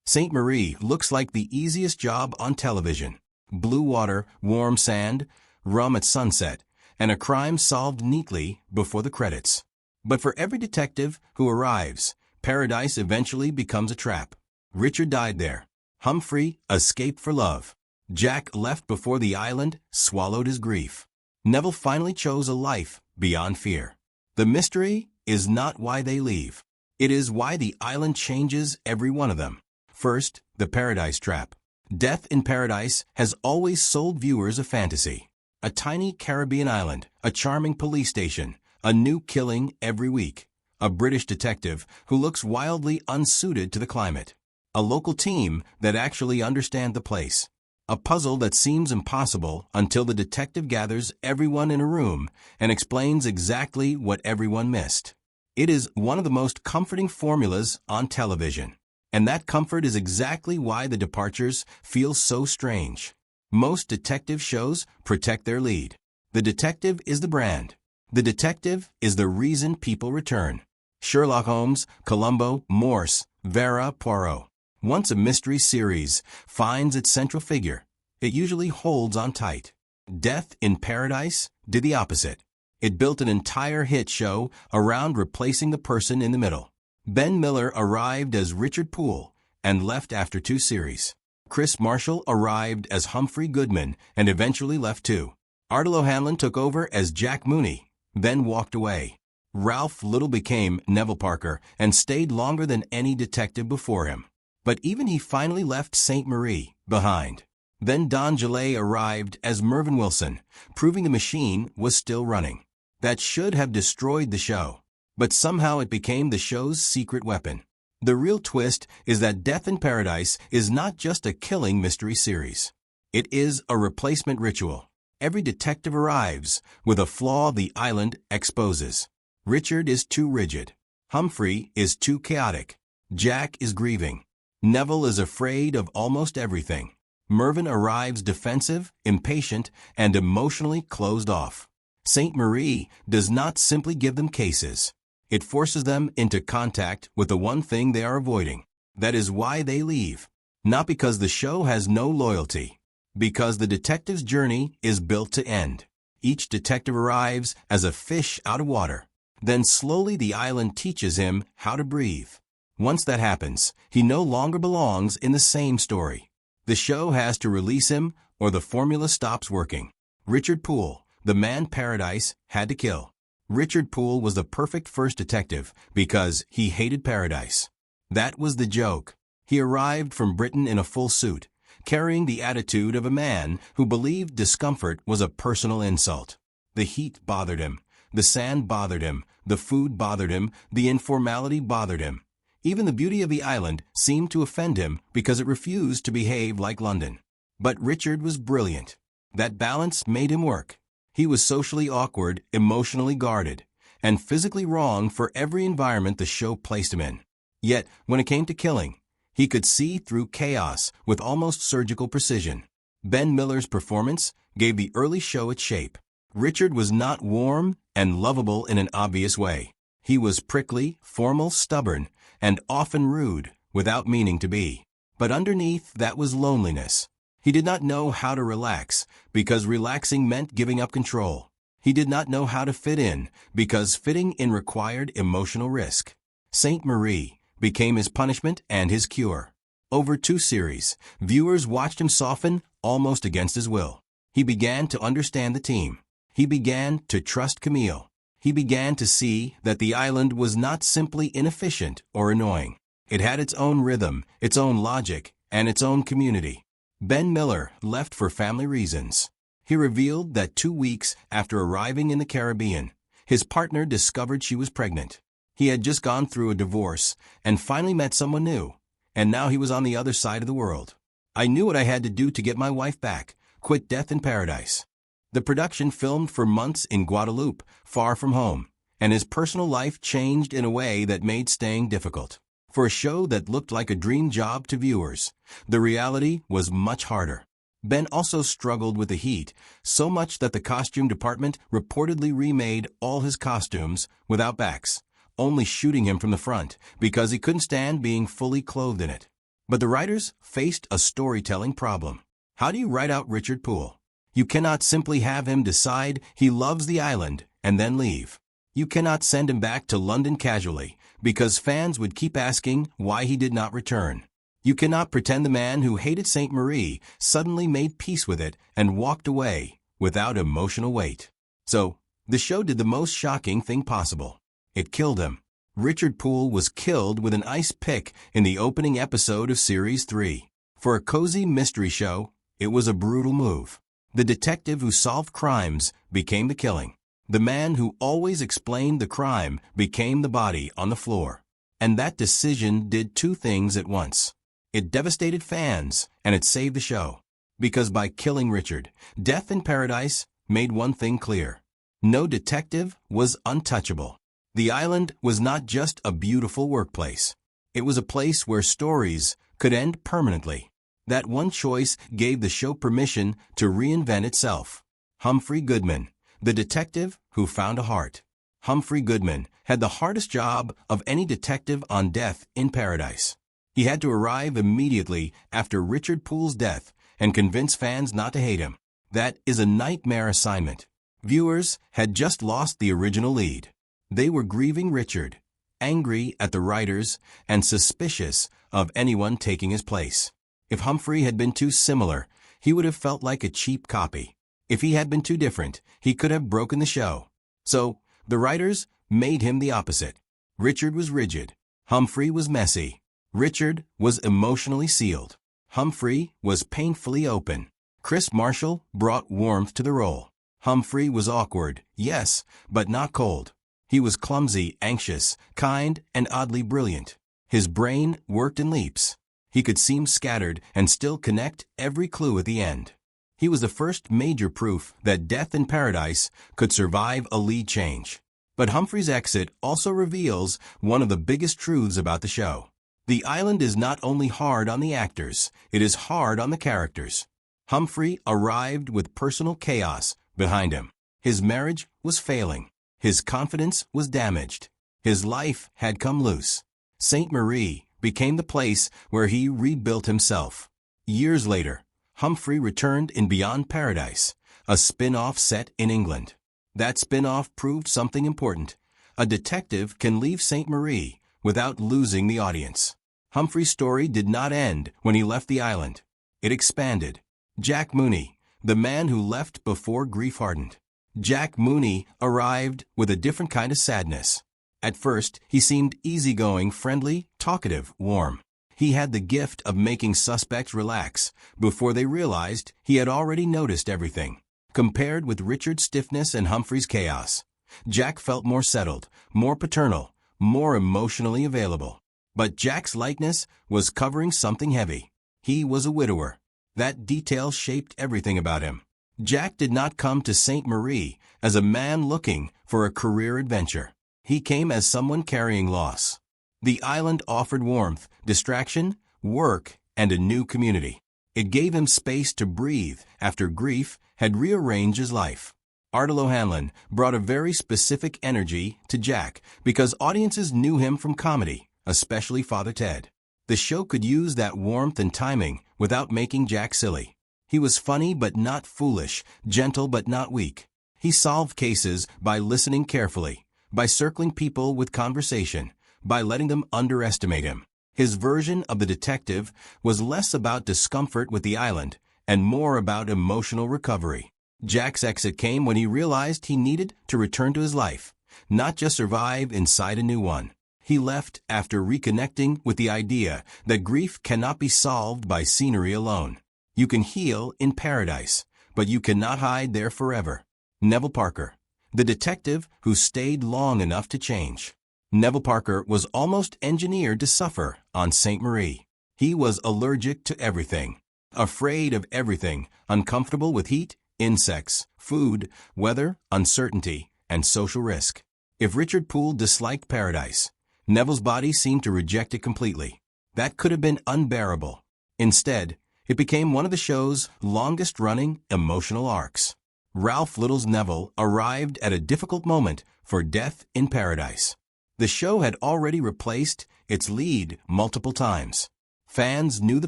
St. Marie looks like the easiest job on television. Blue water, warm sand, rum at sunset, and a crime solved neatly before the credits. But for every detective who arrives, paradise eventually becomes a trap. Richard died there. Humphrey escaped for love. Jack left before the island swallowed his grief. Neville finally chose a life beyond fear. The mystery is not why they leave. It is why the island changes every one of them. First, the paradise trap. Death in Paradise has always sold viewers a fantasy. A tiny Caribbean island, a charming police station, a new killing every week. A British detective who looks wildly unsuited to the climate. A local team that actually understand the place. A puzzle that seems impossible until the detective gathers everyone in a room and explains exactly what everyone missed. It is one of the most comforting formulas on television. And that comfort is exactly why the departures feel so strange. Most detective shows protect their lead. The detective is the brand. The detective is the reason people return. Sherlock Holmes, Columbo, Morse, Vera, Poirot. Once a mystery series finds its central figure, it usually holds on tight. Death in Paradise did the opposite. It built an entire hit show around replacing the person in the middle. Ben Miller arrived as Richard Poole and left after 2 series. Chris Marshall arrived as Humphrey Goodman and eventually left too. Ardell O'Hanlon took over as Jack Mooney, then walked away. Ralph Little became Neville Parker and stayed longer than any detective before him. But even he finally left St. Marie behind. Then Don Gillet arrived as Mervin Wilson, proving the machine was still running. That should have destroyed the show. But somehow it became the show's secret weapon. The real twist is that Death in Paradise is not just a killing mystery series. It is a replacement ritual. Every detective arrives with a flaw the island exposes. Richard is too rigid. Humphrey is too chaotic. Jack is grieving. Neville is afraid of almost everything. Mervin arrives defensive, impatient, and emotionally closed off. St. Marie does not simply give them cases. It forces them into contact with the one thing they are avoiding. That is why they leave. Not because the show has no loyalty. Because the detective's journey is built to end. Each detective arrives as a fish out of water. Then slowly the island teaches him how to breathe. Once that happens, he no longer belongs in the same story. The show has to release him or the formula stops working. Richard Poole, the man Paradise had to kill. Richard Poole was the perfect first detective because he hated paradise. That was the joke. He arrived from Britain in a full suit, carrying the attitude of a man who believed discomfort was a personal insult. The heat bothered him. The sand bothered him. The food bothered him. The informality bothered him. Even the beauty of the island seemed to offend him because it refused to behave like London. But Richard was brilliant. That balance made him work. He was socially awkward, emotionally guarded, and physically wrong for every environment the show placed him in. Yet, when it came to killing, he could see through chaos with almost surgical precision. Ben Miller's performance gave the early show its shape. Richard was not warm and lovable in an obvious way. He was prickly, formal, stubborn, and often rude without meaning to be. But underneath that was loneliness. He did not know how to relax because relaxing meant giving up control. He did not know how to fit in because fitting in required emotional risk. St. Marie became his punishment and his cure. Over 2 series, viewers watched him soften almost against his will. He began to understand the team. He began to trust Camille. He began to see that the island was not simply inefficient or annoying. It had its own rhythm, its own logic, and its own community. Ben Miller left for family reasons. He revealed that 2 weeks after arriving in the Caribbean, his partner discovered she was pregnant. He had just gone through a divorce and finally met someone new, and now he was on the other side of the world. I knew what I had to do to get my wife back, quit Death in Paradise. The production filmed for months in Guadeloupe, far from home, and his personal life changed in a way that made staying difficult. For a show that looked like a dream job to viewers, the reality was much harder. Ben also struggled with the heat, so much that the costume department reportedly remade all his costumes without backs, only shooting him from the front because he couldn't stand being fully clothed in it. But the writers faced a storytelling problem. How do you write out Richard Poole? You cannot simply have him decide he loves the island and then leave. You cannot send him back to London casually, because fans would keep asking why he did not return. You cannot pretend the man who hated St. Marie suddenly made peace with it and walked away without emotional weight. So, the show did the most shocking thing possible. It killed him. Richard Poole was killed with an ice pick in the opening episode of Series 3. For a cozy mystery show, it was a brutal move. The detective who solved crimes became the killing. The man who always explained the crime became the body on the floor. And that decision did two things at once. It devastated fans, and it saved the show. Because by killing Richard, Death in Paradise made one thing clear. No detective was untouchable. The island was not just a beautiful workplace. It was a place where stories could end permanently. That one choice gave the show permission to reinvent itself. Humphrey Goodman, the detective who found a heart. Humphrey Goodman had the hardest job of any detective on Death in Paradise. He had to arrive immediately after Richard Poole's death and convince fans not to hate him. That is a nightmare assignment. Viewers had just lost the original lead. They were grieving Richard, angry at the writers, and suspicious of anyone taking his place. If Humphrey had been too similar, he would have felt like a cheap copy. If he had been too different, he could have broken the show. So, the writers made him the opposite. Richard was rigid. Humphrey was messy. Richard was emotionally sealed. Humphrey was painfully open. Chris Marshall brought warmth to the role. Humphrey was awkward, yes, but not cold. He was clumsy, anxious, kind, and oddly brilliant. His brain worked in leaps. He could seem scattered and still connect every clue at the end. He was the first major proof that Death in Paradise could survive a lead change. But Humphrey's exit also reveals one of the biggest truths about the show. The island is not only hard on the actors, it is hard on the characters. Humphrey arrived with personal chaos behind him. His marriage was failing. His confidence was damaged. His life had come loose. St. Marie became the place where he rebuilt himself. Years later, Humphrey returned in Beyond Paradise, a spin-off set in England. That spin-off proved something important. A detective can leave St. Marie without losing the audience. Humphrey's story did not end when he left the island. It expanded. Jack Mooney, the man who left before grief hardened. Jack Mooney arrived with a different kind of sadness. At first, he seemed easygoing, friendly, talkative, warm. He had the gift of making suspects relax before they realized he had already noticed everything. Compared with Richard's stiffness and Humphrey's chaos, Jack felt more settled, more paternal, more emotionally available. But Jack's lightness was covering something heavy. He was a widower. That detail shaped everything about him. Jack did not come to St. Marie as a man looking for a career adventure. He came as someone carrying loss. The island offered warmth, distraction, work, and a new community. It gave him space to breathe after grief had rearranged his life. Ardal O'Hanlon brought a very specific energy to Jack because audiences knew him from comedy, especially Father Ted. The show could use that warmth and timing without making Jack silly. He was funny but not foolish, gentle but not weak. He solved cases by listening carefully, by circling people with conversation, by letting them underestimate him. His version of the detective was less about discomfort with the island and more about emotional recovery. Jack's exit came when he realized he needed to return to his life, not just survive inside a new one. He left after reconnecting with the idea that grief cannot be solved by scenery alone. You can heal in paradise, but you cannot hide there forever. Neville Parker, the detective who stayed long enough to change. Neville Parker was almost engineered to suffer on St. Marie. He was allergic to everything, afraid of everything, uncomfortable with heat, insects, food, weather, uncertainty, and social risk. If Richard Poole disliked paradise, Neville's body seemed to reject it completely. That could have been unbearable. Instead, it became one of the show's longest-running emotional arcs. Ralph Little's Neville arrived at a difficult moment for Death in Paradise. The show had already replaced its lead multiple times. Fans knew the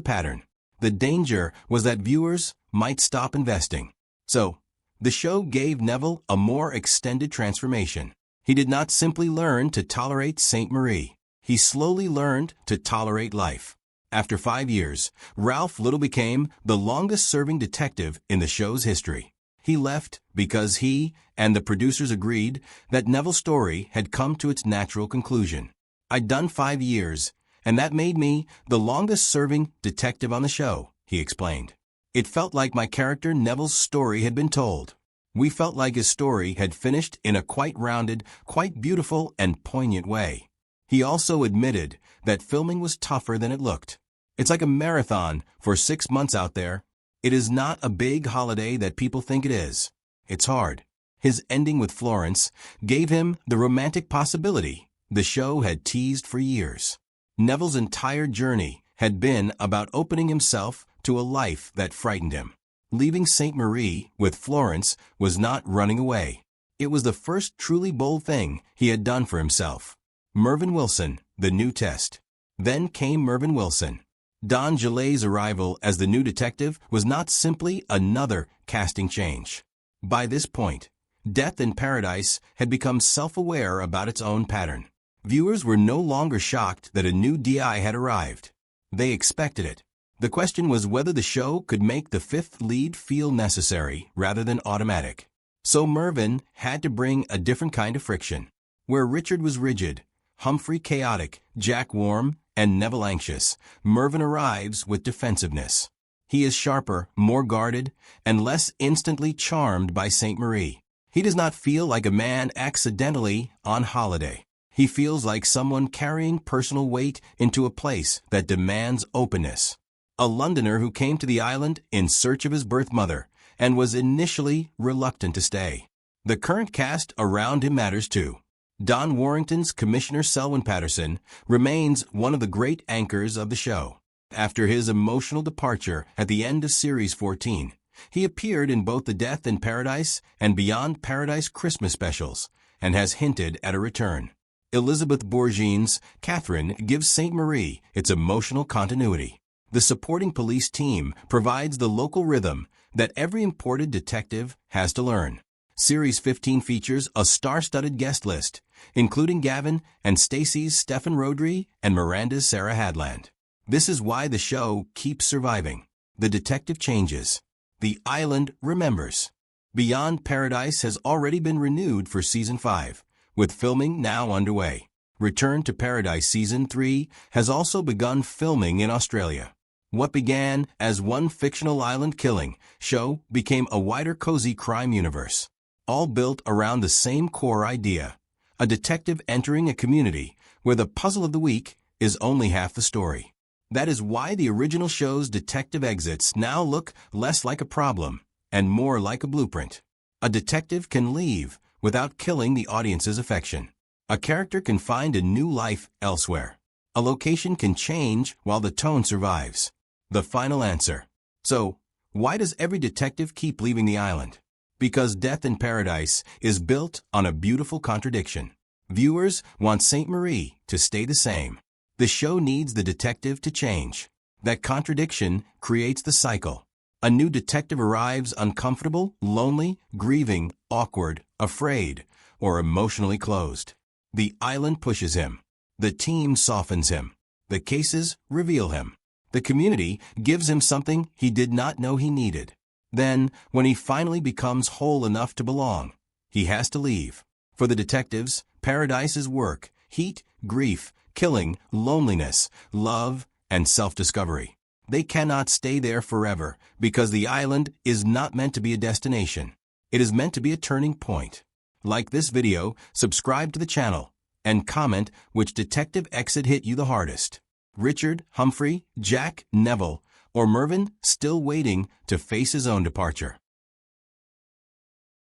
pattern. The danger was that viewers might stop investing. So, the show gave Neville a more extended transformation. He did not simply learn to tolerate Saint Marie. He slowly learned to tolerate life. After 5 years, Ralph Little became the longest-serving detective in the show's history. He left because he and the producers agreed that Neville's story had come to its natural conclusion. "I'd done 5 years, and that made me the longest-serving detective on the show," he explained. "It felt like my character Neville's story had been told. We felt like his story had finished in a quite rounded, quite beautiful, and poignant way." He also admitted that filming was tougher than it looked. "It's like a marathon for 6 months out there. It is not a big holiday that people think it is. It's hard." His ending with Florence gave him the romantic possibility the show had teased for years. Neville's entire journey had been about opening himself to a life that frightened him. Leaving St. Marie with Florence was not running away. It was the first truly bold thing he had done for himself. Mervin Wilson, the new test. Then came Mervin Wilson. Don Gillet's arrival as the new detective was not simply another casting change. By this point, Death in Paradise had become self-aware about its own pattern. Viewers were no longer shocked that a new DI had arrived. They expected it. The question was whether the show could make the fifth lead feel necessary rather than automatic. So Mervin had to bring a different kind of friction. Where Richard was rigid, Humphrey chaotic, Jack warm, and Neville anxious, Mervin arrives with defensiveness. He is sharper, more guarded, and less instantly charmed by St. Marie. He does not feel like a man accidentally on holiday. He feels like someone carrying personal weight into a place that demands openness. A Londoner who came to the island in search of his birth mother and was initially reluctant to stay. The current cast around him matters too. Don Warrington's Commissioner Selwyn Patterson remains one of the great anchors of the show. After his emotional departure at the end of Series 14, he appeared in both the Death in Paradise and Beyond Paradise Christmas specials and has hinted at a return. Elizabeth Bourgine's Catherine gives St. Marie its emotional continuity. The supporting police team provides the local rhythm that every imported detective has to learn. Series 15 features a star-studded guest list, including Gavin and Stacey's Stefan Rodri and Miranda's Sarah Hadland. This is why the show keeps surviving. The detective changes. The island remembers. Beyond Paradise has already been renewed for Season 5, with filming now underway. Return to Paradise Season 3 has also begun filming in Australia. What began as one fictional island killing show became a wider cozy crime universe, all built around the same core idea: a detective entering a community where the puzzle of the week is only half the story. That is why the original show's detective exits now look less like a problem and more like a blueprint. A detective can leave without killing the audience's affection. A character can find a new life elsewhere. A location can change while the tone survives. The final answer. So, why does every detective keep leaving the island? Because Death in Paradise is built on a beautiful contradiction. Viewers want St. Marie to stay the same. The show needs the detective to change. That contradiction creates the cycle. A new detective arrives uncomfortable, lonely, grieving, awkward, afraid, or emotionally closed. The island pushes him. The team softens him. The cases reveal him. The community gives him something he did not know he needed. Then, when he finally becomes whole enough to belong, he has to leave. For the detectives, paradise is work, heat, grief, killing, loneliness, love, and self-discovery. They cannot stay there forever because the island is not meant to be a destination. It is meant to be a turning point. Like this video, subscribe to the channel, and comment which detective exit hit you the hardest. Richard, Humphrey, Jack, Neville, or Mervin still waiting to face his own departure.